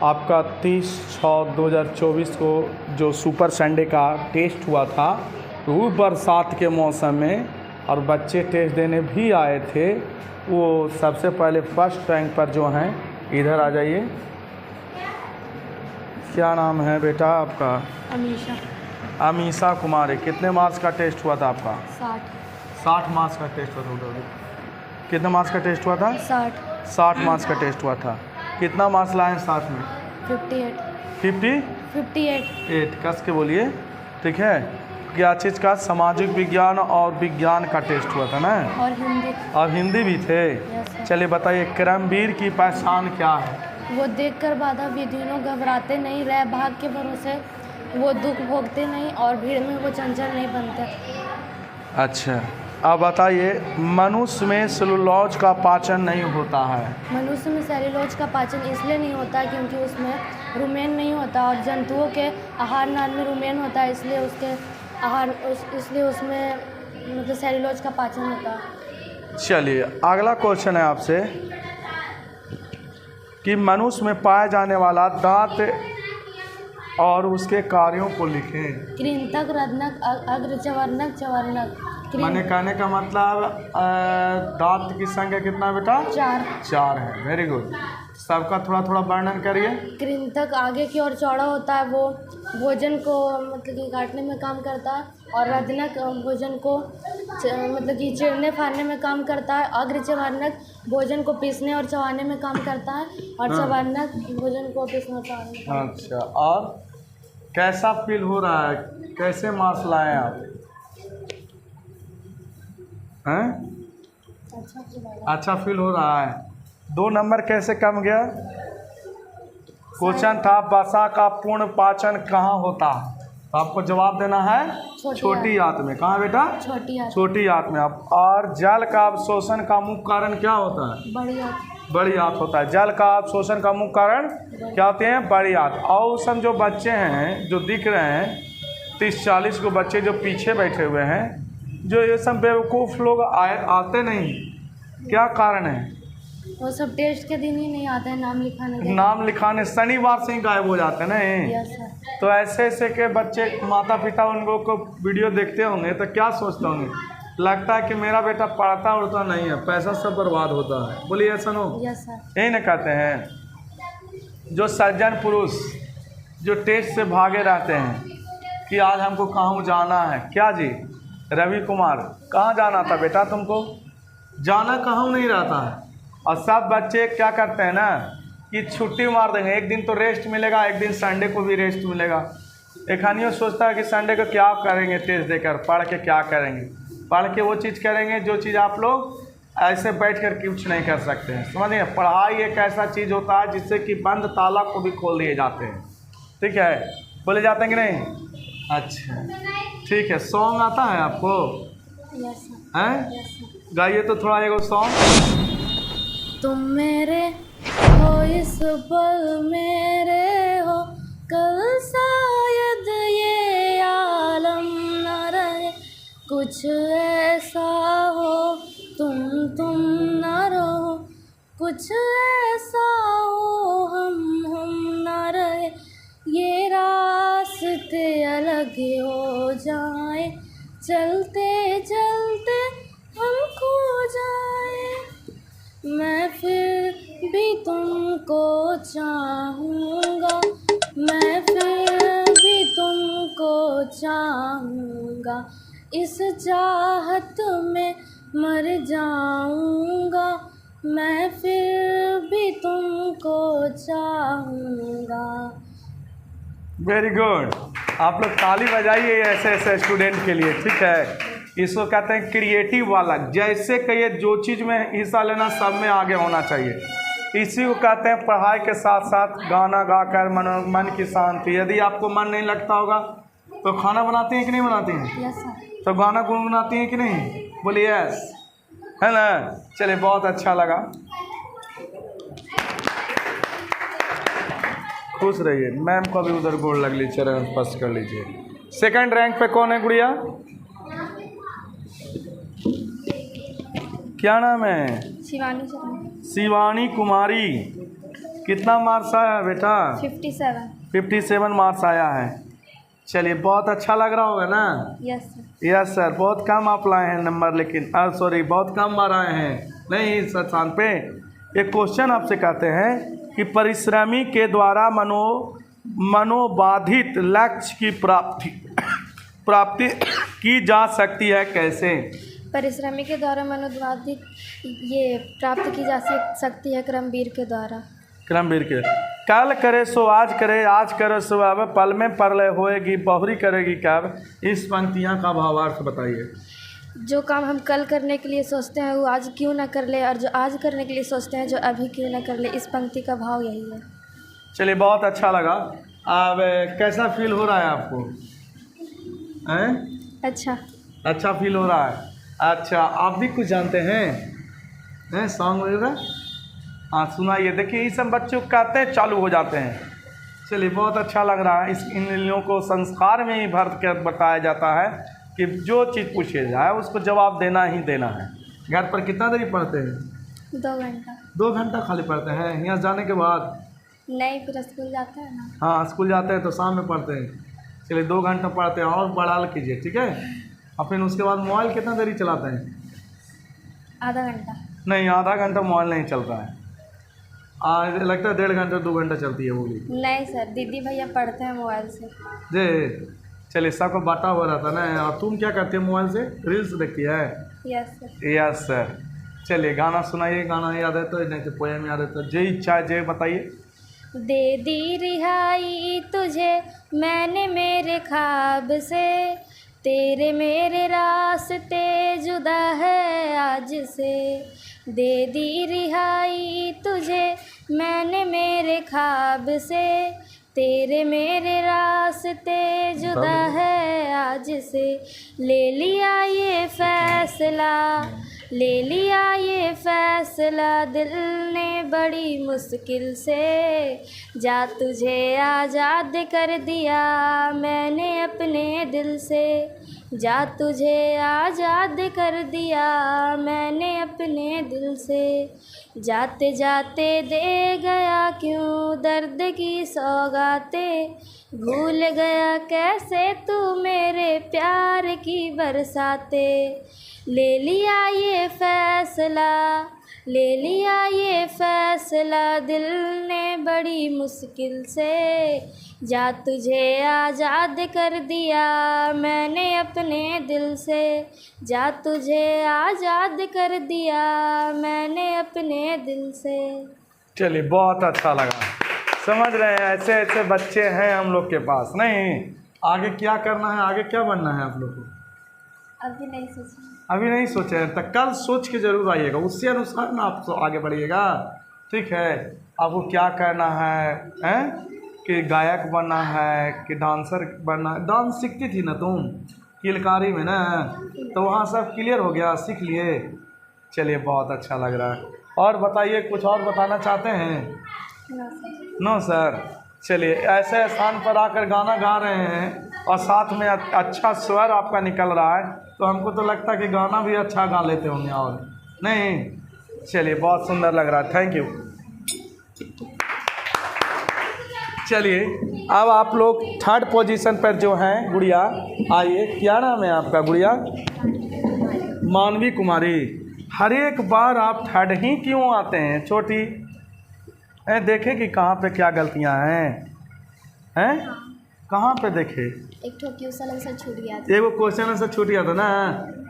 आपका 30/6/2024 को जो सुपर संडे का टेस्ट हुआ था, वो बरसात के मौसम में और बच्चे टेस्ट देने भी आए थे। वो सबसे पहले फर्स्ट रैंक पर जो हैं, इधर आ जाइए। क्या नाम है बेटा आपका? अमीशा। अमीशा कुमारी। कितने मार्क्स का टेस्ट हुआ था आपका? 60 मार्क्स का टेस्ट हुआ था। कितने मार्क्स का टेस्ट हुआ था? 60 मार्क्स का टेस्ट हुआ था। कितना मार्क्स लाए 60 में? 58 कस के बोलिए, ठीक है। क्या चीज़ का? सामाजिक विज्ञान और विज्ञान का टेस्ट हुआ था ना, और हिंदी भी थे। चलिए बताइए, क्रमवीर की पहचान क्या है? वो देखकर बाधा विधियों घबराते नहीं, रह भाग के भरोसे वो दुख भोगते नहीं, और भीड़ में वो चंचल नहीं बनते। अच्छा, अब बताइए, मनुष्य में सेलुलोज का पाचन नहीं होता है। मनुष्य में सेलुलोज का पाचन इसलिए नहीं होता क्योंकि उसमें रुमेन नहीं होता, और जंतुओं के आहार नाल में रुमेन होता है, इसलिए उसमें मतलब सेलुलोज का पाचन होता है। चलिए अगला क्वेश्चन है आपसे कि मनुष्य में पाया जाने वाला दांत और उसके कार्यों को लिखें। कृंतक, रत्नक, अग्र, चवर्णक, चवर्णक। मैंने कहने का मतलब दांत की संख्या कितना है बेटा? 4 है। Very good. सबका थोड़ा थोड़ा वर्णन करिए। कृंतक आगे की ओर चौड़ा होता है, वो भोजन को मतलब कि काटने में काम करता है, और रत्नक भोजन को मतलब कि चीरने फाड़ने में काम करता है। अग्र, चवर्णक भोजन को पीसने और चबाने में काम करता है, और चवर्णक भोजन को पीसने और चबाने में काम करता है। अच्छा, और कैसा फील हो रहा है? कैसे मार्क्स लाए आप हैं? अच्छा फील हो रहा है। 2 नंबर कैसे कम गया? क्वेश्चन था वसा का पूर्ण पाचन कहाँ होता है, तो आपको जवाब देना है छोटी आंत में। कहाँ बेटा? छोटी आंत में। आप और जल का अवशोषण का मुख्य कारण क्या होता है? बड़ी आंत होता है। जल का अवशोषण का मुख्य कारण क्या होते हैं? बड़ी आंत। और सब जो बच्चे हैं जो दिख रहे हैं, 30-40 को बच्चे जो पीछे बैठे हुए हैं, जो ये सब बेवकूफ़ लोग आते नहीं, क्या कारण है? वो सब टेस्ट के दिन ही नहीं आते हैं, नाम लिखाने शनिवार से ही गायब हो जाते हैं ना। Yes sir. तो ऐसे के बच्चे, माता पिता उन लोगों को वीडियो देखते होंगे तो क्या सोचते होंगे? लगता है कि मेरा बेटा पढ़ता उड़ता नहीं है, पैसा सब बर्बाद होता है। बोलिए ऐसा नो? Yes sir. यही ना कहते हैं। जो सज्जन पुरुष जो टेस्ट से भागे रहते हैं कि आज हमको कहाँ जाना है, क्या जी रवि कुमार, कहाँ जाना था बेटा तुमको? जाना कहाँ नहीं रहता है। और सब बच्चे क्या करते हैं ना कि छुट्टी मार देंगे, एक दिन तो रेस्ट मिलेगा, एक दिन संडे को भी रेस्ट मिलेगा। एक हानियों सोचता है कि संडे को क्या करेंगे, टेस्ट देकर पढ़ के क्या करेंगे? पढ़ के वो चीज़ करेंगे जो चीज़ आप लोग ऐसे बैठ कर कुछ नहीं कर सकते हैं। समझिए, पढ़ाई एक ऐसा चीज़ होता है जिससे कि बंद ताला को भी खोल दिए जाते हैं। ठीक है, बोले जाते हैं कि नहीं? अच्छा ठीक है। सॉन्ग आता है आपको? Yes sir. हैं? गाइए तो थोड़ा एगो सॉन्ग। तुम मेरे हो इस पल मेरे हो, कल शायद ये आलम न रहे, कुछ ऐसा हो तुम न रहो, कुछ ऐसा हो हम न रहे, ये रास्ते अलग हो जाए, चलते चलते हम खो जाए, मैं फिर भी तुमको चाहूँगा, मैं फिर भी तुमको चाहूँगा, इस चाहत में मर जाऊँगा, मैं फिर भी तुमको चाहूँगा। Very good. आप लोग ताली बजाइए ऐसे स्टूडेंट के लिए, ठीक है। इसको कहते हैं क्रिएटिव वाला। जैसे कहिए जो चीज़ में हिस्सा लेना, सब में आगे होना चाहिए। इसी को कहते हैं पढ़ाई के साथ साथ गाना गाकर मन की शांति। यदि आपको मन नहीं लगता होगा तो खाना बनाती हैं कि नहीं बनाती हैं? Yes sir. तो गाना गुनगुनाती हैं कि नहीं? बोलिए यस, है ना। चलिए बहुत अच्छा लगा, खुश रहिए। मैम को भी उधर गोड़ लग लीजिए, चरण स्पर्श कर लीजिए। सेकंड रैंक पे कौन है गुड़िया? क्या नाम है? शिवानी शिवानी कुमारी। कितना मार्क्स आया है बेटा? 57। 57 मार्क्स आया है। चलिए बहुत अच्छा लग रहा होगा ना? Yes sir. Yes sir. बहुत कम आप लाए हैं नंबर, लेकिन सॉरी बहुत कम बार आए हैं नहीं इस स्थान पे। एक क्वेश्चन आपसे कहते हैं कि परिश्रमी के द्वारा मनोबाधित लक्ष्य की प्राप्ति की जा सकती है कैसे? परिश्रमी के द्वारा मनोबाधित ये प्राप्त की जा सकती है क्रमवीर के द्वारा। क्रमवीर के कल करे सो आज करे, आज करे सो अब, पल में परलय होएगी, बहुरी करेगी कब। इस पंक्तियाँ का भावार्थ बताइए। जो काम हम कल करने के लिए सोचते हैं वो आज क्यों ना कर ले, और जो आज करने के लिए सोचते हैं जो अभी क्यों ना कर ले। इस पंक्ति का भाव यही है। चलिए बहुत अच्छा लगा। अब कैसा फील हो रहा है आपको? हैं? अच्छा फील हो रहा है। अच्छा आप भी कुछ जानते हैं सॉन्ग वगैरह? हाँ सुनाइए। देखिए ये सब बच्चों को कहते हैं चालू हो जाते हैं। चलिए बहुत अच्छा लग रहा है। इन लोगों को संस्कार में ही भर कर बताया जाता है कि जो चीज़ पूछे जाए उसको जवाब देना ही देना है। घर पर कितना देरी पढ़ते हैं? 2 घंटा। 2 घंटा खाली पढ़ते हैं? यहाँ जाने के बाद नहीं, फिर स्कूल जाते हैं ना। हाँ स्कूल जाते हैं तो शाम में पढ़ते हैं। चलिए 2 घंटा पढ़ते हैं और बढ़ा कीजिए, ठीक है। और फिर उसके बाद मोबाइल कितना देरी चलाते हैं? आधा घंटा। नहीं आधा घंटा मोबाइल नहीं चलता है। लगता है 1.5 घंटा 2 घंटा चलती है वो भी। नहीं सर, दीदी भैया पढ़ते हैं मोबाइल से। जे चलिए सबको बांटा हो रहा था ना। और तुम क्या करती है मोबाइल से? रील्स देखती है? Yes sir. Yes sir. चलिए गाना सुनाइए। गाना याद है तो, नहीं तो पोएम याद है तो। जे इच्छा है जे बताइए। दे दी रिहाई तुझे मैंने मेरे ख्वाब से, तेरे मेरे रास्ते जुदा है आज से। दे दी रिहाई तुझे मैंने मेरे ख्वाब से, तेरे मेरे रास्ते जुदा है आज से। ले लिया ये फैसला, ले लिया ये फैसला दिल ने बड़ी मुश्किल से। जा तुझे आज़ाद कर दिया मैंने अपने दिल से, जा तुझे आज़ाद कर दिया मैंने अपने दिल से। जाते जाते दे गया क्यों दर्द की सौगातें, भूल गया कैसे तू मेरे प्यार की बरसातें। ले लिया ये फैसला, ले लिया ये फैसला दिल ने बड़ी मुश्किल से। जा तुझे आज़ाद कर दिया मैंने अपने दिल से, जा तुझे आज़ाद कर दिया मैंने अपने दिल से। चलिए बहुत अच्छा लगा। समझ रहे हैं ऐसे ऐसे बच्चे हैं हम लोग के पास। नहीं आगे क्या करना है, आगे क्या बनना है आप लोग को? अभी नहीं सोचा। अभी नहीं सोचे हैं तो कल सोच के ज़रूर आइएगा, उससे अनुसार ना आप आगे बढ़िएगा, ठीक है। आपको क्या करना है कि गायक बनना है कि डांसर बनना है? डांस सीखती थी ना तुम किलकारी में ना, तो वहाँ सब क्लियर हो गया, सीख लिए। चलिए बहुत अच्छा लग रहा है। और बताइए कुछ और बताना चाहते हैं? No sir. चलिए ऐसे स्थान पर आकर गाना गा रहे हैं और साथ में अच्छा स्वर आपका निकल रहा है, तो हमको तो लगता है कि गाना भी अच्छा गा लेते होंगे और नहीं। चलिए बहुत सुंदर लग रहा है, थैंक यू। चलिए अब आप लोग 3rd पोजीशन पर जो हैं गुड़िया, आइए। क्या नाम है आपका गुड़िया? मानवी कुमारी। हर एक बार आप 3rd ही क्यों आते हैं छोटी? देखें कि कहाँ पे क्या गलतियाँ हैं कहाँ पे देखे? एक तो क्वेश्चन आंसर छूट गया था। एगो क्वेश्चन आंसर छूट गया था ना,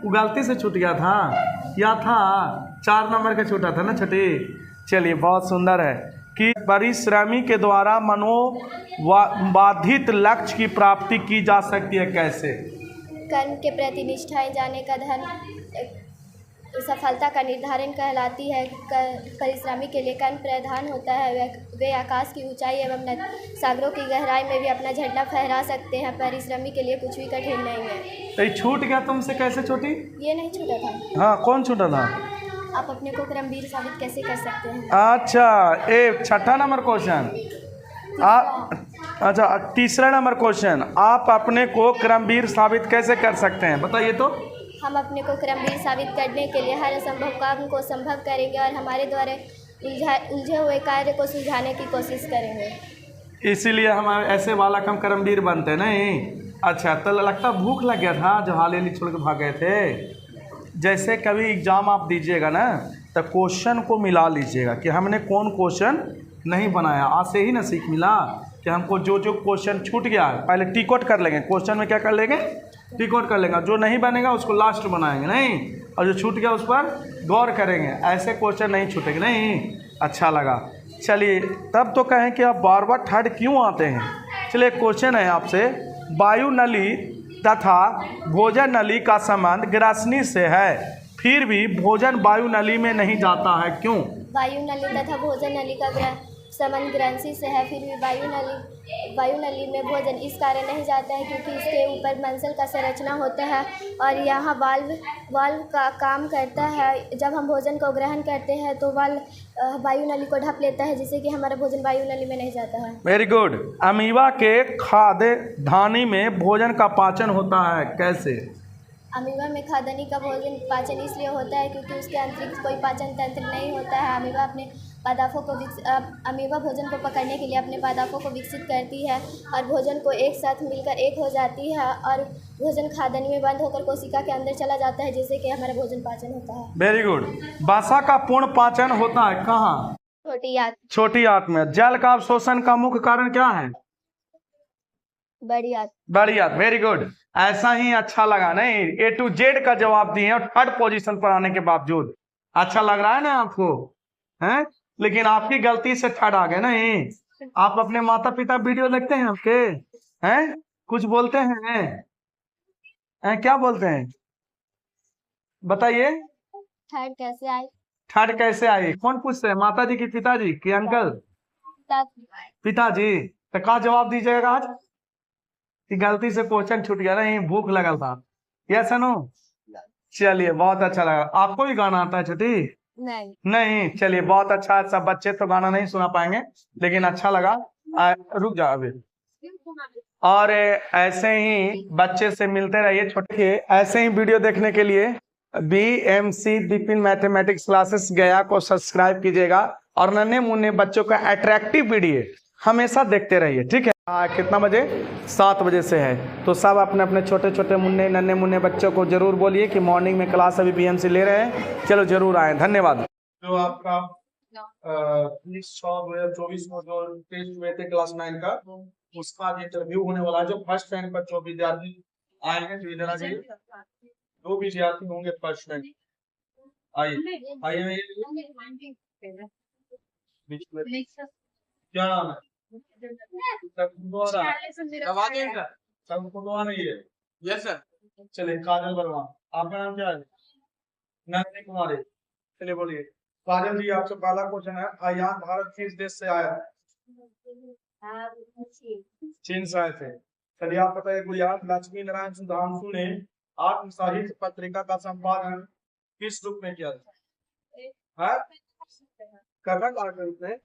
वो गलती से छूट गया था या था 4 नंबर का छूटा था ना छोटी। चलिए बहुत सुंदर है कि परिश्रमी के द्वारा मनोबाधित लक्ष्य की प्राप्ति की जा सकती है कैसे? कर्म के प्रति निष्ठाएं जाने का धन सफलता का निर्धारण कहलाती है। परिश्रमी के लिए कर्म प्रधान होता है। वे आकाश की ऊंचाई एवं सागरों की गहराई में भी अपना झंडा फहरा सकते हैं। परिश्रमी के लिए कुछ भी कठिन नहीं है। तो ये छूट गया तुमसे कैसे छोटी? ये नहीं छूटा था। हाँ कौन छूटा था? आप अपने को क्रमवीर साबित कैसे कर सकते हैं? अच्छा 6ठा नंबर क्वेश्चन। अच्छा 3रा नंबर क्वेश्चन, आप अपने को क्रमवीर साबित कैसे कर सकते हैं बताइए तो। हम अपने को क्रमवीर साबित करने के लिए हर असंभव काम को संभव करेंगे और उलझे हुए कार्य को सुलझाने की कोशिश करेंगे। इसीलिए हम ऐसे वाला कम कर्मवीर बनते नहीं। अच्छा, तो लगता भूख लग गया था जो हाल ही छोड़ के भाग गए थे। जैसे कभी एग्ज़ाम आप दीजिएगा ना, तो क्वेश्चन को मिला लीजिएगा कि हमने कौन क्वेश्चन नहीं बनाया। आज से ही ना सीख मिला कि हमको जो जो क्वेश्चन छूट गया है पहले टिक आउट कर लेंगे। क्वेश्चन में क्या कर लेंगे, टिक आउट कर लेंगे। जो नहीं बनेगा उसको लास्ट बनाएंगे नहीं, और जो छूट गया उस पर गौर करेंगे। ऐसे क्वेश्चन नहीं छूटेंगे नहीं। अच्छा लगा। चलिए, तब तो कहें कि आप बार बार थर्ड क्यों आते हैं। चलिए, क्वेश्चन है आपसे, वायु नली तथा भोजन नली का संबंध ग्रासनी से है, फिर भी भोजन वायु नली में नहीं जाता है, क्यों? वायु नली तथा भोजन नली का संबंध ग्रंथि से है, फिर भी वायु नली में भोजन इस कारण नहीं जाता है क्योंकि इसके ऊपर मंसल का संरचना होता है और यहाँ वाल्व का काम करता है। जब हम भोजन को ग्रहण करते हैं तो वाल्व वायु नली को ढक लेता है, जिससे कि हमारा भोजन वायु नली में नहीं जाता है। Very good. अमीबा के खाद्य धानी में भोजन का पाचन होता है, कैसे? अमीबा में खाद्यान्नी का भोजन पाचन इसलिए होता है क्योंकि उसके अतिरिक्त कोई पाचन तंत्र नहीं होता है। अमीबा अपने पादपों को अमीबा भोजन को पकड़ने के लिए अपने पादपों को विकसित करती है और भोजन को एक साथ मिलकर एक हो जाती है और भोजन खाद्यान्नी में बंद होकर कोशिका के अंदर चला जाता है, जिससे कि हमारा भोजन पाचन होता है। Very good. वसा का पूर्ण पाचन होता है कहाँ? छोटी आंत। छोटी आंत में। जल का अवशोषण का मुख्य कारण क्या है? बड़ी आंत। बड़ी आंत। Very good. ऐसा ही अच्छा लगा नहीं? A to Z का जवाब दिए और थर्ड पोजीशन पर आने के बावजूद अच्छा लग रहा है ना आपको, हैं? लेकिन आपकी गलती से थर्ड आ गए नहीं। आप अपने माता पिता वीडियो देखते हैं आपके, हैं? कुछ बोलते हैं? क्या बोलते हैं बताइए? थर्ड कैसे आई? थर्ड कैसे आई कौन पूछते हैं, माता जी की पिताजी की अंकल? पिताजी। तो क्या जवाब दीजिएगा आज कि गलती से क्वेश्चन छूट गया नहीं, भूख लगा था? Yes no? चलिए, बहुत अच्छा लगा। आपको भी गाना आता है छोटी? नहीं। चलिए, बहुत अच्छा। सब बच्चे तो गाना नहीं सुना पाएंगे, लेकिन अच्छा लगा। रुक जाओ अभी। और ऐसे ही बच्चे से मिलते रहिए छोटे। ऐसे ही वीडियो देखने के लिए BMC बिपिन मैथमेटिक्स क्लासेस गया को सब्सक्राइब कीजिएगा और नन्हे मुन्ने बच्चों का अट्रैक्टिव वीडियो हमेशा देखते रहिए, ठीक है? कितना बजे? 7 बजे से है। तो सब अपने अपने छोटे छोटे नन्हे मुन्ने बच्चों को जरूर बोलिए कि मॉर्निंग में क्लास अभी BMC ले रहे हैं, चलो जरूर आए। धन्यवाद। जो आपका 19/6/2024 में जो टेस्ट हुए थे क्लास 9 का, उसका इंटरव्यू होने वाला है। जो फर्स्ट रैंक पर जो विद्यार्थी आए हैं, तो इधर आ जाइए। 2 विद्यार्थी होंगे फर्स्ट रैंक। आइए। क्या नाम है? Yes sir. चलिए, काजल वर्मा। आपका नाम क्या है? नंदिनी कुमारी। चलिए बोलिए। काजल जी, आपसे पहला क्वेश्चन है, आयान भारत किस देश से आया? चीन से आए थे। चलिए, आप बताइए गुजरात लक्ष्मी नारायण सुधांशु ने आत्म साहित्य पत्रिका का संपादन किस रूप में किया था? कथक आकर रूप में।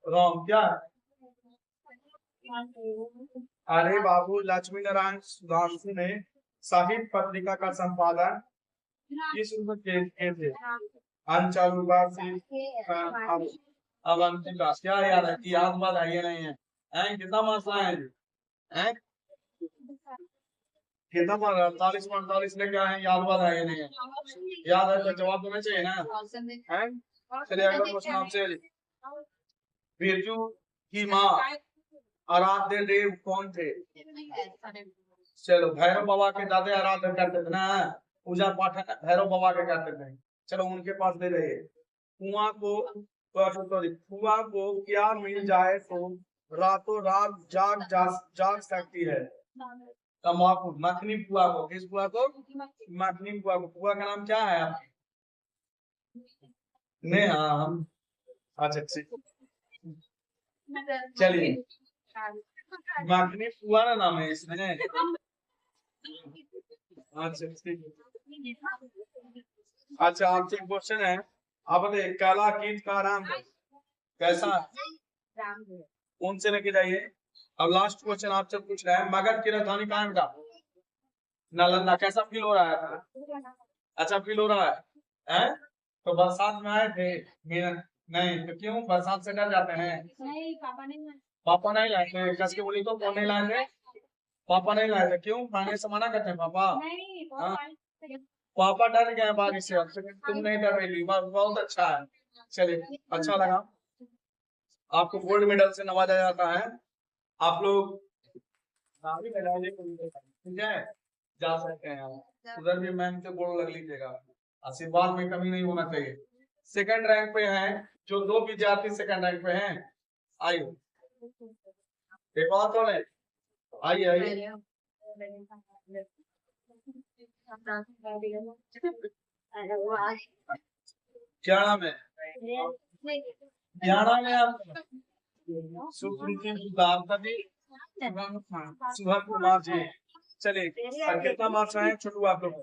राम क्या है? अरे बाबू, लक्ष्मी नारायण सुधांशु ने साहित्य पत्रिका का संपादन किस रूप में किए थे? अंचल अवंतिका। क्या याद है कि याद बात है नहीं है? कितना मसला है जी? कितना 48 लेके आए, याद बात है नहीं है? याद है तो जवाब देना चाहिए ना। चलिए, अगला क्वेश्चन आपसे। बिरजू की माँ आराध्य देव कौन थे? चलो, भैरव बाबा के दादा आराध्य करते थे ना, पूजा पाठ भैरव बाबा के करते थे। चलो, उनके पास दे रहे। कुआं को क्या मिल जाए तो रातों रात जाग सकती है? तम्बाकू। मखनी पुआ को। किस पुआ को? मखनी पुआ को। पुआ का नाम क्या है आपके? नहीं। अच्छा, ठीक। चलिए, मखनी पुआ ना नाम है इसमें। अच्छा, ठीक। अच्छा, आपसे क्वेश्चन है, आप बताइए काला कीट का नाम कैसा? उनसे लेके जाइए। अब लास्ट क्वेश्चन आपसे पूछ रहा है, मगध की राजधानी कहाँ का? नालंदा। कैसा फील हो रहा है? अच्छा फील हो रहा है? तो बरसात में आए थे नहीं, तो क्यों बरसात से डर जाते हैं? नहीं, पापा नहीं है। पापा नहीं लाए थे? कस के बोली तो कौन नहीं लाए थे? पापा नहीं लाए थे, क्यों? खाने से मना करते हैं पापा? नहीं, हाँ? पापा डर गए बारिश से, अब तुम नहीं डर रही, बहुत अच्छा है। चलिए, अच्छा लगा। आपको गोल्ड मेडल से नवाजा जाता है। आप लोग ठीक है, जा सकते हैं। उधर भी मैम से गोल्ड लग लीजिएगा, आशीर्वाद में कमी नहीं होना चाहिए। सेकंड रैंक पे हैं जो 2 विद्यार्थी सेकंड रैंक पे हैं, आइए। एक और कौन है? आइए आइए। क्या नाम है? क्या नाम है आपका? सुप्रीति दामपति सुभम कुमार जी। चलिए, कितना मार्क्स आए छोटू आप लोग?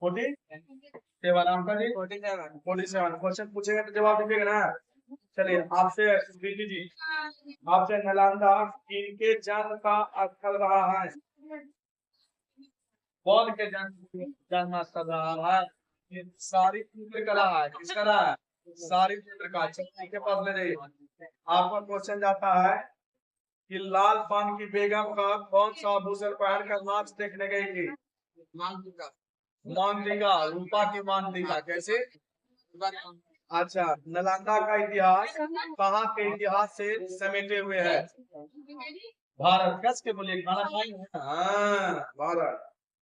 47 आपका जी? 47। क्वेश्चन पूछेगा तो जवाब दीजिएगा ना। चलिए, आपसे सुप्रीति जी, आपसे नालंदा किनके जन्म का स्थल रहा है? कौन के जन्म स्थल रहा है? ये सारी पुत्र का रहा है, किसका रहा है? सारी पुत्र का। चलिए के पास ले जाइए। आपका क्वेश्चन जाता है कि लाल पान की बेगम का कौन सा आभूषण पहनकर नाच देखने गई थी? मांगलिका, रूपा की मांगलिका। कैसे? अच्छा, नालंदा का इतिहास कहाँ के इतिहास से समेटे हुए है? भारत। कस के बोलिए, खाना खाएंगे? हाँ, भारत।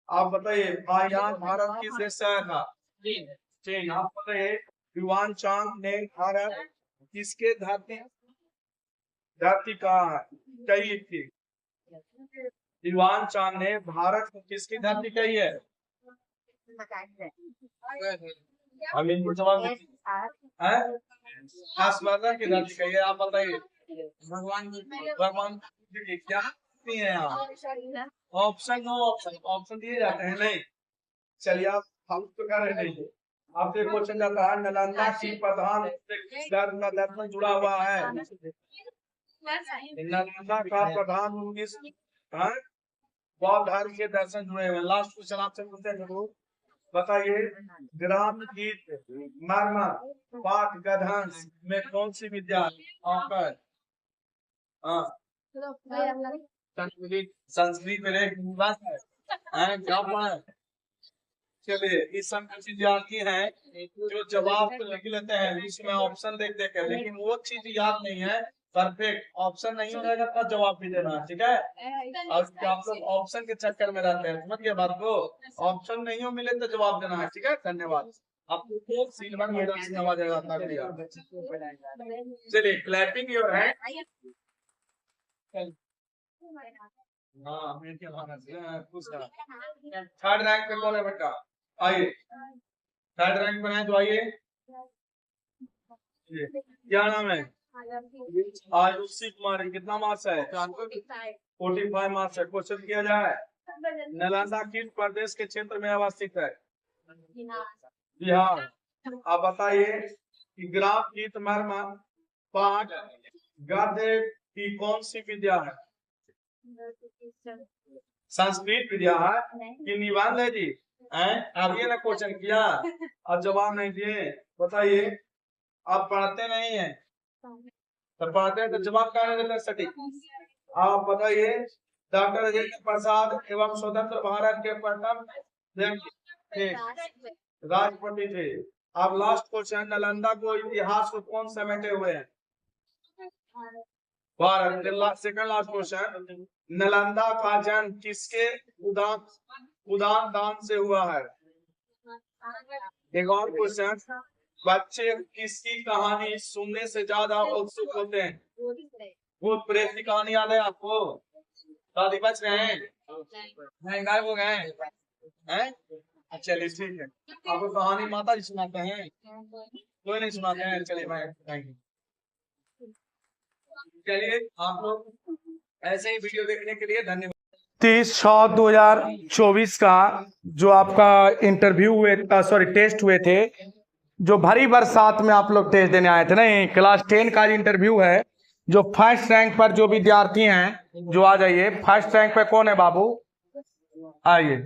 आप बताइए, फाहियान भारत किस देश से आया था? चीन। आप बताइए, युवान चांग ने भारत किसके धरती कहाँ है कही थी? युवान चांग ने भारत को किसकी धरती कही है? हम इनको जवाब दें। आसमाना की धरती कही है। आप बताइए, भगवान जी क्या नहीं है यहाँ? ऑप्शन नो ऑप्शन दिए जाते हैं नहीं। चलिए, आप हम तो कर रहे नहीं। आपसे क्वेश्चन जाता है, नालंदा की प्रधान दर्शन जुड़ा हुआ है। नालंदा का प्रधान बौद्ध धर्म के दर्शन जुड़े हुए। लास्ट क्वेश्चन आपसे पूछते हैं जरूर, बताइए, ग्राम गीत मर्म पाठ गधन में कौन सी विद्या ऑफर? संस्कृत में एक बात है क्या पढ़ा? चलिए, इस सब विद्यार्थी हैं जो जवाब को लिख लेते हैं इसमें ऑप्शन देख देख कर, लेकिन वो चीज याद नहीं है। परफेक्ट ऑप्शन नहीं हो जाएगा तब जवाब भी देना, ठीक है? और आप लोग ऑप्शन के चक्कर में रहते हैं, समझ गए बात को? ऑप्शन नहीं हो मिले तो जवाब देना है, ठीक है? धन्यवाद। आपको सिल्वर मेडल से नवाजा जाता है। चलिए, क्लैपिंग योर हैंड। हाँ, थर्ड रैंक पे कौन है बेटा? आइए, थर्ड रैंक पे है तो आइए। क्या नाम है? आयुषी कुमार। कितना मार्क्स है? 45 मार्क्स है। क्वेश्चन किया जाए, नालंदा किस प्रदेश के क्षेत्र में अवस्थित है? बिहार। आप बताइए कि ग्राम गीत मर्म पाठ गद्य की कौन सी विद्या है? संस्कृत विद्या है कि निबंध है जी? आप ये ना क्वेश्चन किया और जवाब नहीं दिए। बताइए, आप पढ़ते नहीं है तो पढ़ते हैं तो जवाब क्या देते सटीक? आप बताइए, डॉक्टर राजेंद्र प्रसाद एवं स्वतंत्र भारत के प्रथम राष्ट्रपति थे। अब लास्ट क्वेश्चन, नालंदा को इतिहास को कौन समेटे हुए हैं? Bharat. Second last question, Nalanda का जन्म किसके उदान दान से हुआ है? एक और क्वेश्चन, बच्चे किसकी कहानी सुनने से ज्यादा उत्सुक होते हैं? भूत प्रेत की कहानी याद है आपको? दादी बच रहे हैं, गायब हो गए हैं? चलिए ठीक है, आपको कहानी माता जी सुनाते हैं, कोई नहीं सुनाते हैं। चलिए मैं थैंक यू। चलिए, आप लोग ऐसे ही वीडियो देखने के लिए धन्यवाद। 30/6/2024 का जो आपका इंटरव्यू हुए, सॉरी टेस्ट हुए थे, जो भरी बरसात में आप लोग टेस्ट देने आए थे, नहीं क्लास 10 का इंटरव्यू है। जो फर्स्ट रैंक पर जो विद्यार्थी हैं जो आ जाइए। फर्स्ट रैंक पे कौन है बाबू? आइए,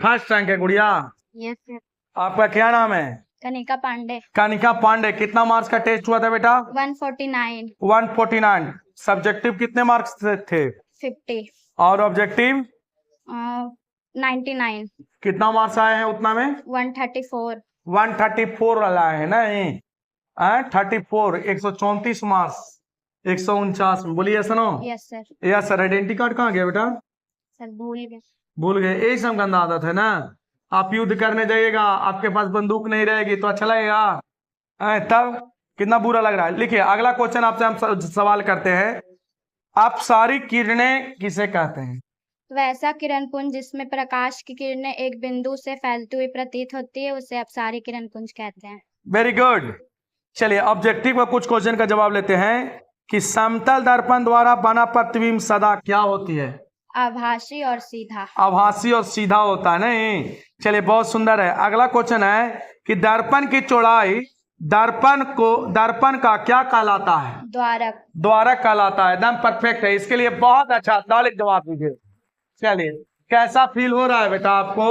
फर्स्ट रैंक है गुड़िया। Yes sir. आपका क्या नाम है? कनिका पांडे। कनिका पांडे, कितना मार्क्स का टेस्ट हुआ था बेटा? 149। 149। सब्जेक्टिव कितने मार्क्स थे? 50। और ऑब्जेक्टिव 99। कितना मार्क्स आए हैं उतना में? 134। 134 वाला है ना? 34, 134 मार्क्स 149 में। बोलिए सुनो। Yes sir. Yes sir. Identity card कहाँ गया बेटा? सर भूल गए। भूल गए? यही सब गंदा आदत है ना। आप युद्ध करने जाइएगा, आपके पास बंदूक नहीं रहेगी तो अच्छा लगेगा? तब कितना बुरा लग रहा है। लिखिए अगला क्वेश्चन आपसे हम सवाल करते हैं। आप सारी किरणें किसे कहते हैं? वैसा किरण पुंज जिसमें प्रकाश की किरणें एक बिंदु से फैलती हुई प्रतीत होती है उसे आप सारी किरण पुंज कहते हैं। Very good. चलिए ऑब्जेक्टिव का कुछ क्वेश्चन का जवाब लेते हैं कि समतल दर्पण द्वारा बना प्रतिबिंब सदा क्या होती है? आभासी और सीधा। आभासी और सीधा होता है नहीं? चलिए बहुत सुंदर है। अगला क्वेश्चन है कि दर्पण की चौड़ाई दर्पण का क्या कहलाता है? द्वारक। द्वारक कहलाता है। एकदम परफेक्ट है। इसके लिए बहुत अच्छा नॉलेज जवाब दीजिए। चलिए कैसा फील हो रहा है बेटा आपको?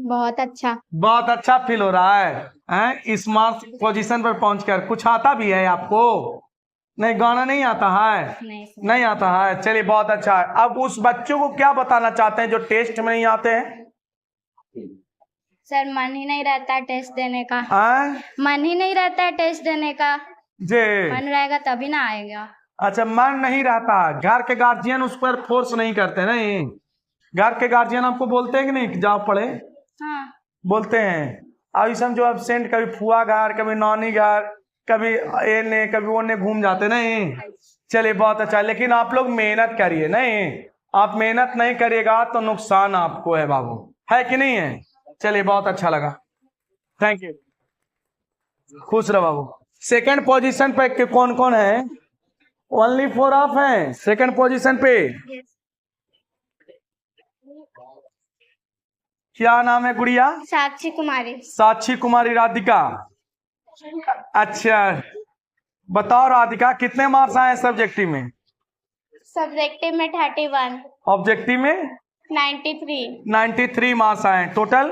बहुत अच्छा। बहुत अच्छा फील हो रहा है? इस मार्क्स पोजीशन पर पहुंचकर कुछ आता भी है आपको? नहीं, गाना नहीं आता है? नहीं आता है। चलिए बहुत अच्छा है। अब उस बच्चों को क्या बताना चाहते हैं जो टेस्ट में नहीं आते हैं? सर मन ही नहीं रहता है टेस्ट देने का। मन ही नहीं रहता है टेस्ट देने का। जी। मन रहेगा तभी ना आएगा। अच्छा, मन नहीं रहता। घर के गार्जियन उस पर फोर्स नहीं करते? नहीं, घर के गार्जियन आपको बोलते हैं कि नहीं जाओ पढ़े? हाँ बोलते हैं। अब इसम जो एबसेंट, कभी फुआ घर, कभी नानी घर, कभी एने कभी ओने घूम जाते नहीं? चलिए बहुत अच्छा। लेकिन आप लोग मेहनत करिए। नहीं, आप मेहनत नहीं करिएगा तो नुकसान आपको है बाबू, है कि नहीं है? चलिए बहुत अच्छा लगा। Thank you. खुश रहो बाबू। सेकंड पोजीशन पे कौन कौन है? ओनली 4 ऑफ हैं सेकंड पोजीशन पे। क्या नाम है गुड़िया? साक्षी कुमारी। साक्षी कुमारी। राधिका। अच्छा बताओ राधिका, कितने मार्क्स आए सब्जेक्टिव में? सब्जेक्टिव में 31। ऑब्जेक्टिव में 93। 93 मार्क्स आए। टोटल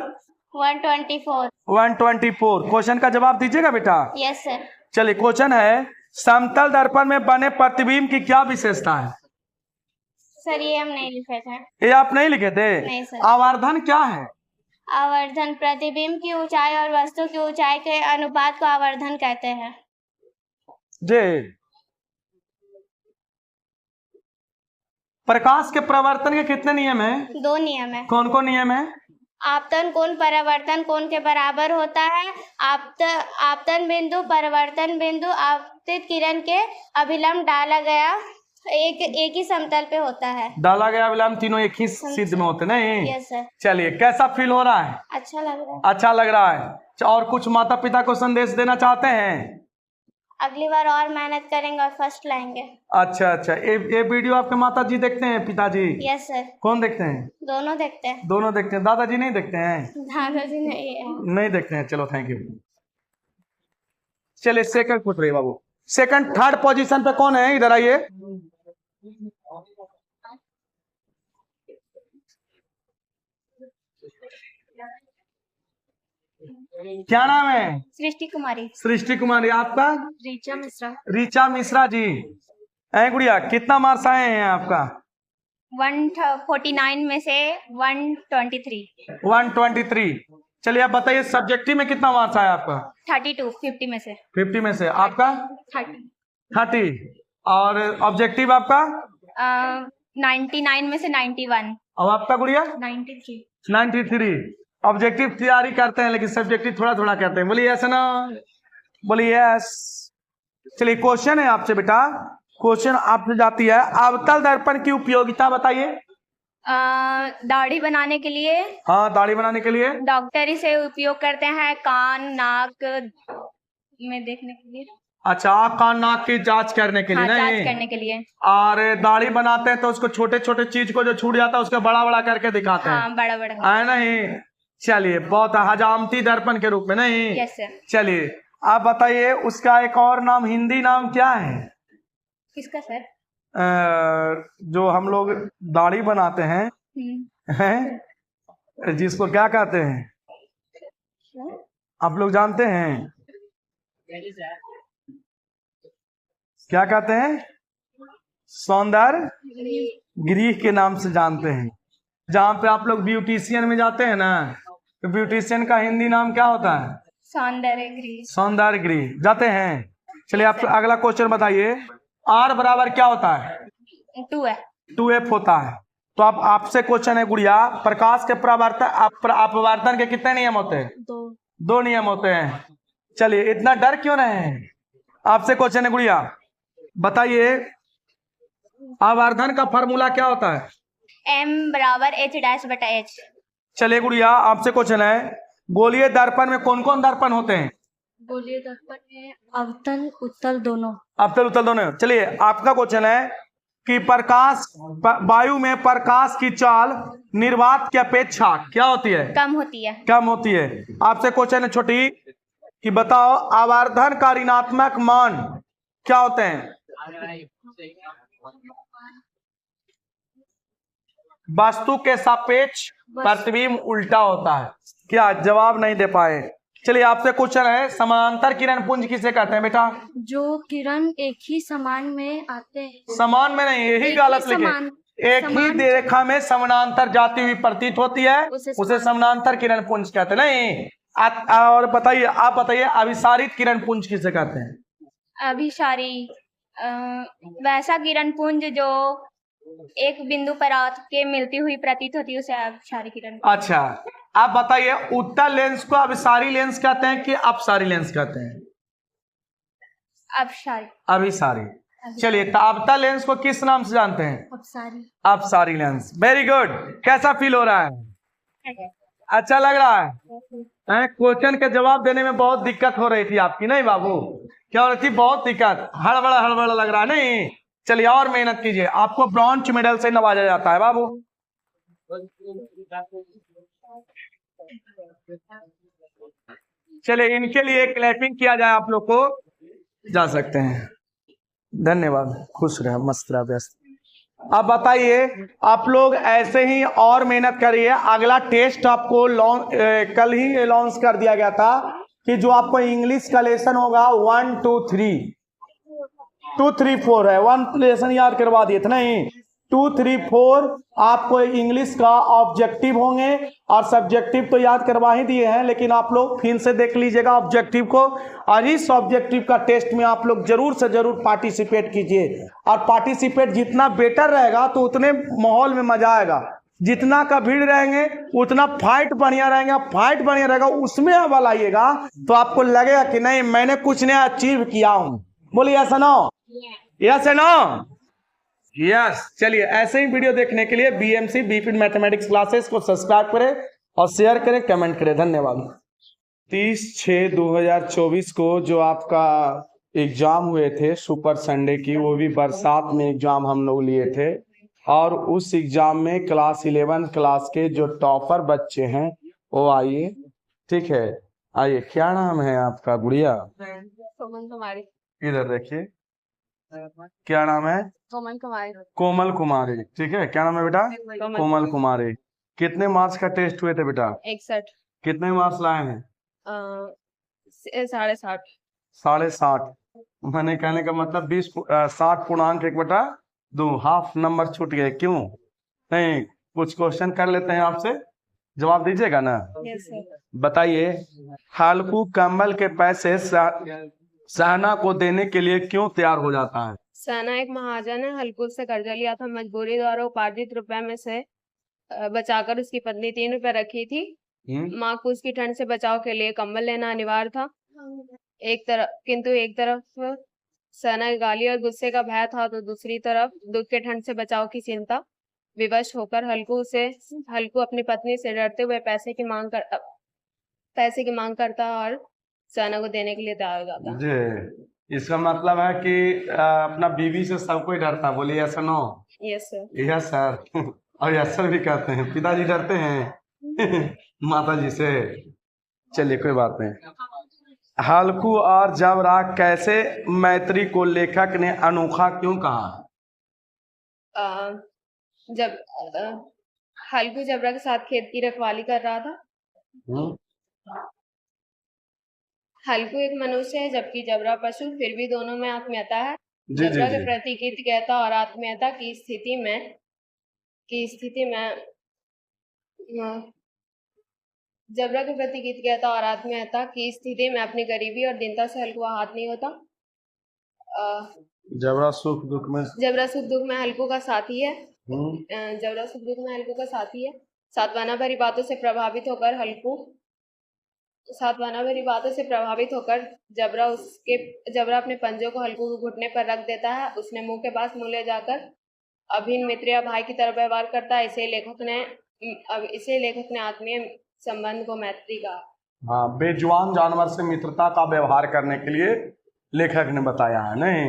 124। 124। क्वेश्चन का जवाब दीजिएगा बेटा? Yes sir. चलिए क्वेश्चन है, समतल दर्पण में बने प्रतिबिंब की क्या विशेषता है? सर ये हम नहीं लिखे थे। ये आप नहीं लिखे थे? नहीं सर। आवर्धन क्या है? आवर्धन प्रतिबिंब की ऊंचाई और वस्तु की ऊंचाई के अनुपात को आवर्धन कहते हैं। जी। प्रकाश के प्रवर्तन के कितने नियम हैं? 2 नियम है। कौन कौन नियम है? आपतन कोण परावर्तन कोण के बराबर होता है। आपतन बिंदु परावर्तन बिंदु आपतित किरण के अभिलंब डाला गया एक ही समतल पे होता है। डाला गया विलंब तीनों एक ही सिद्ध में होते नहीं? Yes sir. चलिए कैसा फील हो रहा है? अच्छा लग रहा है। अच्छा लग रहा है। और कुछ माता पिता को संदेश देना चाहते हैं? अगली बार और मेहनत करेंगे और फर्स्ट लाएंगे। अच्छा अच्छा। ये वीडियो आपके माता जी देखते हैं, पिताजी? Yes sir. कौन देखते हैं? दोनों देखते हैं। दोनों देखते हैं। दादाजी नहीं देखते हैं? दादाजी नहीं है। नहीं देखते हैं। चलो थैंक यू। चलिए सेकंड पूछ रही बाबू। सेकंड थर्ड पोजीशन पे कौन है? इधर आइए। क्या नाम है? सृष्टि कुमारी। सृष्टि कुमारी। आपका? रीचा मिश्रा। रीचा मिश्रा जी। गुड़िया कितना मार्क्स आए हैं आपका? 149 में से 123। 123। चलिए आप बताइए सब्जेक्टिव में कितना मार्क्स आया आपका? 32 50 में से। 50 में से। आपका? 30। और ऑब्जेक्टिव आपका? 99 में से 91। अब आपका गुड़िया? 93। 93। ऑब्जेक्टिव तैयारी करते हैं लेकिन सब्जेक्टिव थोड़ा थोड़ा करते हैं। बोलिए यस ना? बोलिए यस। चलिए क्वेश्चन है आपसे बेटा। क्वेश्चन आपसे जाती है, अवतल दर्पण की उपयोगिता बताइए। दाढ़ी बनाने के लिए। हाँ, दाढ़ी बनाने के लिए। डॉक्टर इसे उपयोग करते हैं कान नाक में देखने के लिए। अच्छा, कान नाक की जांच करने के लिए? हाँ, नहीं, जांच करने के लिए। और दाढ़ी बनाते हैं तो उसको छोटे छोटे चीज को जो छूट जाता है उसको बड़ा बड़ा करके दिखाते हैं। हाँ, बड़ा बड़ा है नहीं? चलिए बहुत हजामती दर्पण के रूप में नहीं? Yes sir. चलिए आप बताइए उसका एक और नाम, हिंदी नाम क्या है? किसका सर? जो हम लोग दाढ़ी बनाते हैं, हैं? जिसको क्या कहते हैं? आप लोग जानते हैं क्या कहते हैं? सौंदर्य गृह के नाम से जानते हैं। जहाँ पे आप लोग ब्यूटिशियन में जाते हैं ना, तो ब्यूटिशियन का हिंदी नाम क्या होता है? सौंदर्य गृह। सौंदर्य गृह जाते हैं। चलिए आप अगला क्वेश्चन बताइए। आर बराबर क्या होता है? 2F। 2F होता है। तो आप आपसे क्वेश्चन है गुड़िया, प्रकाश के अपवर्तन के कितने नियम होते हैं? 2 नियम होते हैं। चलिए इतना डर क्यों रहे हैं? आपसे क्वेश्चन है गुड़िया, बताइए आवर्धन का फॉर्मूला क्या होता है? M बराबर H'/H। चलिए गुड़िया आपसे क्वेश्चन है, गोलीय दर्पण में कौन कौन दर्पण होते हैं? गोलीय दर्पण में अवतल उत्तल दोनों। अवतल उत्तल दोनों। चलिए आपका क्वेश्चन है कि वायु में प्रकाश की चाल निर्वात की अपेक्षा क्या होती है? कम होती है। कम होती है। आपसे क्वेश्चन है छोटी कि बताओ आवर्धन का ऋणात्मक मान क्या होते हैं? वस्तु के सापेक्ष प्रतिबिंब उल्टा होता है। क्या जवाब नहीं दे पाए? चलिए आपसे क्वेश्चन है, समानांतर किरण पुंज किसे कहते हैं बेटा? जो किरण एक ही समान में आते हैं। समान में नहीं, यही गलत लिखे। एक ही रेखा में समानांतर जाती हुई प्रतीत होती है, उसे समानांतर किरण पुंज कहते हैं। नहीं और बताइए, आप बताइए अभिसारित किरण पुंज किसे कहते हैं? अभिसारी वैसा किरण पुंज जो एक बिंदु पर आके मिलती हुई प्रतीत होती है उसे अभिसारी किरण। अच्छा आप बताइए उत्तल लेंस को अभिसारी लेंस कहते हैं कि अपसारी लेंस कहते हैं? अभिसारी। अभिसारी। चलिए तो अवतल लेंस को किस नाम से जानते हैं? अपसारी। अपसारी लेंस। Very good. कैसा फील हो रहा है? अच्छा लग रहा है? क्वेश्चन के जवाब देने में बहुत दिक्कत हो रही थी आपकी, नहीं बाबू? क्या हो रही थी? बहुत दिक्कत, हड़बड़ा लग रहा है। नहीं चलिए और मेहनत कीजिए, आपको ब्रॉन्ज मेडल से नवाजा जाता है बाबू। चलिए इनके लिए क्लैपिंग किया जाए, आप लोग को जा सकते हैं। धन्यवाद, खुश रहे, मस्त रहे, व्यस्त। अब बताइए आप लोग ऐसे ही और मेहनत करिए। अगला टेस्ट आपको कल ही लॉन्च कर दिया गया था कि जो आपको इंग्लिश का लेसन होगा 1 2 3 2 3 4 है। 1 लेसन याद करवा दिए थे नहीं, 2 3 4 आपको इंग्लिश का ऑब्जेक्टिव होंगे और सब्जेक्टिव तो याद करवा ही दिए हैं, लेकिन आप लोग फिर से देख लीजिएगा ऑब्जेक्टिव को। और इस ऑब्जेक्टिव का टेस्ट में आप लोग जरूर से जरूर पार्टिसिपेट कीजिए, और पार्टिसिपेट जितना बेटर रहेगा तो उतने माहौल में मजा आएगा। जितना का भीड़ रहेंगे उतना फाइट बढ़िया रहेगा, फाइट बढ़िया रहेगा, उसमें अव्वल आइएगा तो आपको लगेगा कि नहीं मैंने कुछ नया अचीव किया हूं। बोलिए ऐसा ना, यस नो, यस। चलिए ऐसे ही वीडियो देखने के लिए बीएमसी बीपीड मैथमेटिक्स क्लासेस को सब्सक्राइब करें और शेयर करें, कमेंट करें। धन्यवाद। 30/6/2024 को जो आपका एग्जाम हुए थे सुपर संडे की, वो भी बरसात में एग्जाम हम लोग लिए थे, और उस एग्जाम में क्लास 11 क्लास के जो टॉपर बच्चे हैं वो आइए, ठीक है? आइए, क्या नाम है आपका गुड़िया? कोमल कुमारी। इधर देखिए, क्या नाम है? कोमल कुमारी। कोमल कुमारी, ठीक है। क्या नाम है बेटा? कोमल कुमारी। कितने मार्क्स का टेस्ट हुए थे बेटा? 61। कितने मार्क्स लाए हैं? 60.5। 60.5। मैंने कहने का मतलब 60.1/2 हाफ नंबर छूट गए। क्यों? नहीं कुछ क्वेश्चन कर लेते हैं आपसे, जवाब दीजिएगा ना? Yes sir. बताइए हल्कू कंबल के पैसे सहना को देने के लिए क्यों तैयार हो जाता है? सहना एक महाजन है, हल्कू से कर्जा लिया था, मजबूरी द्वारा उपार्जित रुपए में से बचाकर उसकी पत्नी 3 रुपए रखी थी। माँ को उसकी ठंड से बचाव के लिए कंबल लेना अनिवार्य था। किंतु एक तरफ सहना की गाली और गुस्से का भय था, तो दूसरी तरफ दुख के ठंड से बचाव की चिंता विवश होकर हल्कू अपनी पत्नी से डरते हुए पैसे की मांग करता और सहना को देने के लिए तैयार हो जाता। जी, इसका मतलब है कि अपना बीवी से सब कोई डरता। बोलिए yes no? Yes sir. Yes sir. और यस सर भी कहते हैं। पिताजी डरते हैं माता जी से। चलिए कोई बात नहीं। हल्कू और जबरा कैसे मैत्री को लेखक ने अनोखा क्यों कहा? जब हल्कू जबरा के साथ खेत की रखवाली कर रहा था, हल्कू एक मनुष्य है जबकि जबरा पशु, फिर भी दोनों में आत्मीयता है। जी जी जबरा के जी। प्रति कृतज्ञता और आत्मीयता की स्थिति में जबरा के प्रति कृतज्ञता और आत्मीयता की स्थिति में अपनी गरीबी और दीनता से हल्कू हाथ नहीं होता। जबरा सुख दुख में जबरा सुख दुख में हल्कू का साथी है। हम्म, जबरा सुख दुख में हल्कू का साथी है। सातवाना भरी बातों से प्रभावित होकर जबरा अपने पंजों को हल्कू के घुटने पर रख देता है। उसने मुंह के पास मुंह ले जाकर अभिन्न मित्र या भाई की तरह व्यवहार करता है। इसे लेखक ने आत्मीय संबंध को मैत्री कहा। हाँ, बेजुबान जानवर से मित्रता का व्यवहार करने के लिए लेखक ने बताया है। नहीं,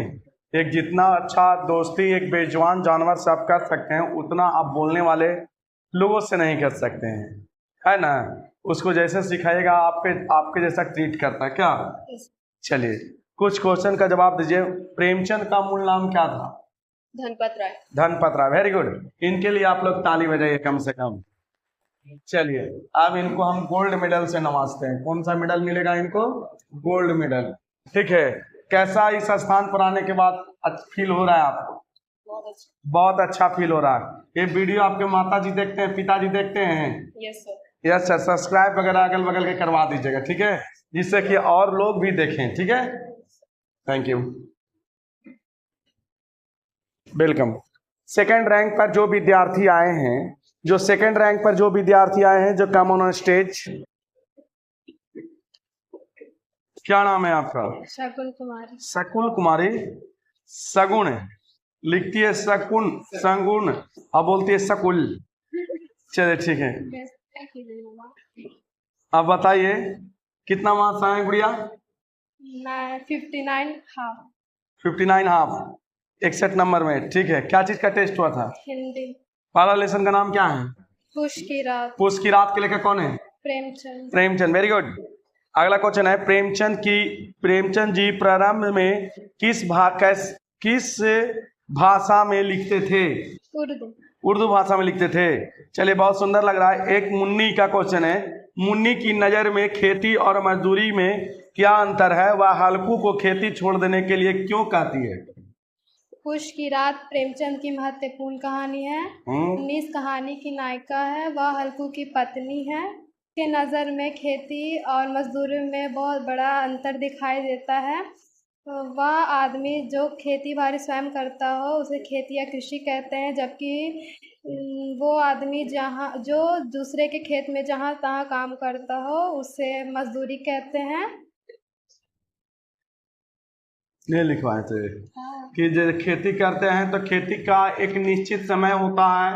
एक जितना अच्छा दोस्ती एक बेजुबान जानवर से आप कर सकते हैं, उतना आप बोलने वाले लोगों से नहीं कर सकते हैं, है ना। उसको जैसे सिखाएगा आपके जैसा ट्रीट करता है क्या। चलिए कुछ क्वेश्चन का जवाब दीजिए। प्रेमचंद का मूल नाम क्या था? धनपत राय। धनपत राय, वेरी गुड। इनके लिए आप लोग ताली बजाइए कम से कम। चलिए अब इनको हम गोल्ड मेडल से नवाजते हैं। कौन सा मेडल मिलेगा इनको? Gold medal. ठीक है, कैसा इस स्थान पर आने के बाद फील हो रहा है आपको? बहुत अच्छा फील हो रहा है। ये वीडियो आपके माता जी देखते हैं, पिताजी देखते हैं? Yes sir. Yes sir. Subscribe वगैरह अगल बगल के करवा दीजिएगा, ठीक है, जिससे कि और लोग भी देखें। ठीक है, thank you, welcome. Second rank पर जो विद्यार्थी आए हैं, जो कम ऑन स्टेज। क्या नाम है आपका? शकुन कुमारी। शकुन कुमारी। सगुण लिखती है शकुन, संगुण, और बोलती है शकुल। चलिए ठीक है, अब बताइए कितना मार्क्स आए गुड़िया? 59 हाफ। 59 हाफ, 61 नंबर में। ठीक है, क्या चीज का टेस्ट हुआ था? हिंदी। पहला लेसन का नाम क्या है? पुष की रात। पुष की रात के लेखक कौन है? प्रेमचंद। Premchand, very good. अगला क्वेश्चन है, प्रेमचंद जी प्रारंभ में किस भाषा में लिखते थे? उर्दू भाषा में लिखते थे। चलिए बहुत सुंदर लग रहा है। एक मुन्नी का क्वेश्चन है, मुन्नी की नज़र में खेती और मजदूरी में क्या अंतर है? वह हल्कू को खेती छोड़ देने के लिए क्यों कहती है? पुष की रात प्रेमचंद की महत्वपूर्ण कहानी है। 19 कहानी की नायिका है। वह हल्कू की पत्नी है। के नज़र में खेती और मजदूरी में बहुत बड़ा अंतर दिखाई देता है। वह आदमी जो खेती बाड़ी स्वयं करता हो उसे खेती या कृषि कहते हैं, जबकि वो आदमी जो दूसरे के खेत में जहाँ तहाँ काम करता हो उसे मजदूरी कहते हैं। ये लिखवाए थे कि जब खेती करते हैं तो खेती का एक निश्चित समय होता है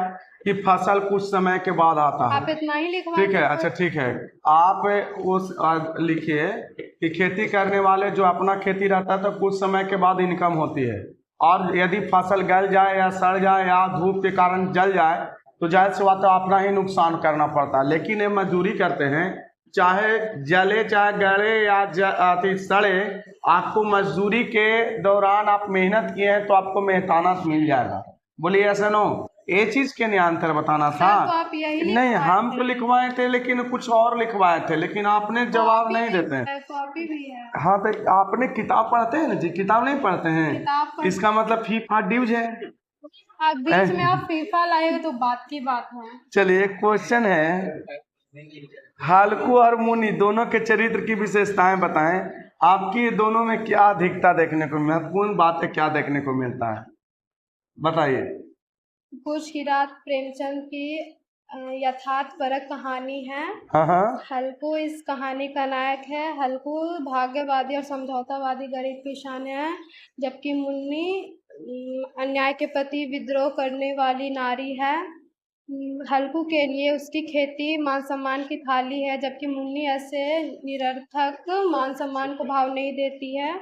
कि फसल कुछ समय के बाद आता है। आप इतना ही लिखवा। ठीक है, अच्छा ठीक है, आप उस लिखिए कि खेती करने वाले जो अपना खेती रहता है तो कुछ समय के बाद इनकम होती है, और यदि फसल गल जाए या सड़ जाए या धूप के कारण जल जाए तो जाहिर सी बात है अपना ही नुकसान करना पड़ता है। लेकिन ये मजदूरी करते हैं, चाहे जले चाहे गले या सड़े, आपको मजदूरी के दौरान आप मेहनत किए हैं तो आपको मेहनताना मिल जाएगा। बोलिए ऐसा नो, ये चीज के नहीं अंतर बताना था। तो आप यही नहीं, हम तो लिखवाए थे लेकिन कुछ और लिखवाए थे, लेकिन आपने जवाब नहीं देते हैं। कॉपी भी है। हाँ तो आपने किताब पढ़ते हैं ना जी? किताब नहीं पढ़ते हैं, इसका मतलब फीफा ड्यूज है। आप बीच में आप फीफा लाएगा तो बात की बात है। चलिए क्वेश्चन है, हल्कू और मुन्नी दोनों के चरित्र की विशेषताएं बताएं। आपकी दोनों में क्या अधिकता देखने को, महत्वपूर्ण बातें क्या देखने को मिलता है, बताइए। पुष की रात प्रेमचंद की यथार्थपरक कहानी है। हाँ। हल्कू इस कहानी का नायक है। हल्कू भाग्यवादी और समझौतावादी गरीब किसान है, जबकि मुन्नी अन्याय के प्रति विद्रोह करने वाली नारी है। हल्कू के लिए उसकी खेती मान सम्मान की थाली है, जबकि मुन्नी ऐसे निरर्थक मान सम्मान को भाव नहीं देती है,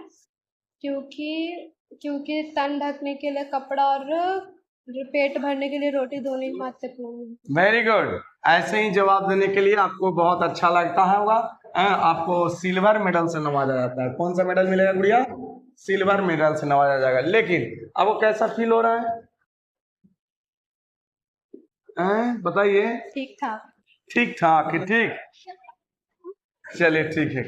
क्योंकि तन ढकने के लिए कपड़ा और पेट भरने के लिए रोटी दोनों ही महत्वपूर्ण है। Very good. ऐसे ही जवाब देने के लिए आपको बहुत अच्छा लगता है होगा। आपको सिल्वर मेडल से नवाजा जाता है। कौन सा मेडल मिलेगा गुड़िया? सिल्वर मेडल से नवाजा जाएगा। लेकिन अब वो कैसा फील हो रहा है बताइए। ठीक ठाक। ठीक ठाक है, ठीक। चलिए ठीक है,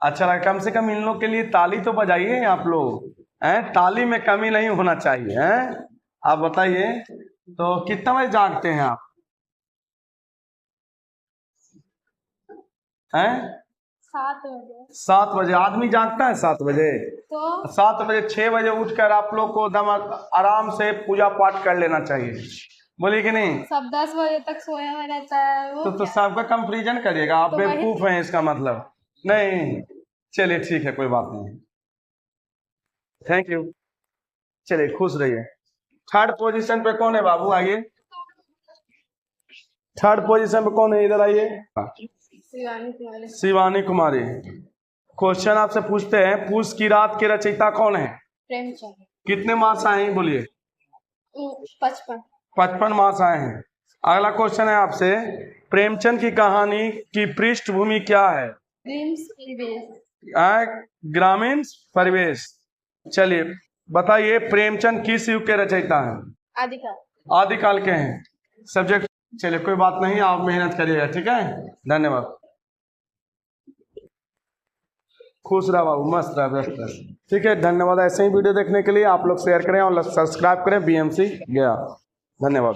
अच्छा लगा। कम से कम इन लोग के लिए ताली तो बजाइए आप लोग, हैं? ताली में कमी नहीं होना चाहिए, हैं? आप बताइए, तो कितना बजे जागते हैं आप, हैं? 7 बजे। 7 बजे आदमी जागता है? 7 बजे? तो 7 बजे 6 बजे उठकर आप लोग को एकदम आराम से पूजा पाठ कर लेना चाहिए, बोलिए कि नहीं? सब 10 बजे तक सोया हुआ रहता है वो तो सबका कंपेरिजन करिएगा, आप तो बेवकूफ हैं इसका मतलब नहीं। चलिए ठीक है, कोई बात नहीं, थैंक यू। चलिए खुश रहिए। थर्ड पोजीशन पे कौन है बाबू, आइए। थर्ड पोजीशन पे कौन है, इधर आइए। शिवानी कुमारी। शिवानी कुमारी। क्वेश्चन आपसे पूछते हैं, पूस की रात के रचयिता कौन है? प्रेमचंद। कितने मार्क्स आए हैं बोलिए? 55। 55 मार्क्स आए हैं। अगला क्वेश्चन है आपसे, प्रेमचंद की कहानी की पृष्ठभूमि क्या है? ग्रामीण परिवेश। चलिए बताइए, प्रेमचंद किस युग के रचयिता हैं? आदिकाल। आदिकाल के हैं। सब्जेक्ट, चलिए कोई बात नहीं, आप मेहनत करिएगा, ठीक है, धन्यवाद। खुश रहा बाबू, मस्त रहा, व्यस्त रहा, ठीक है, धन्यवाद। ऐसे ही वीडियो देखने के लिए आप लोग शेयर करें और सब्सक्राइब करें। BMC गया, धन्यवाद।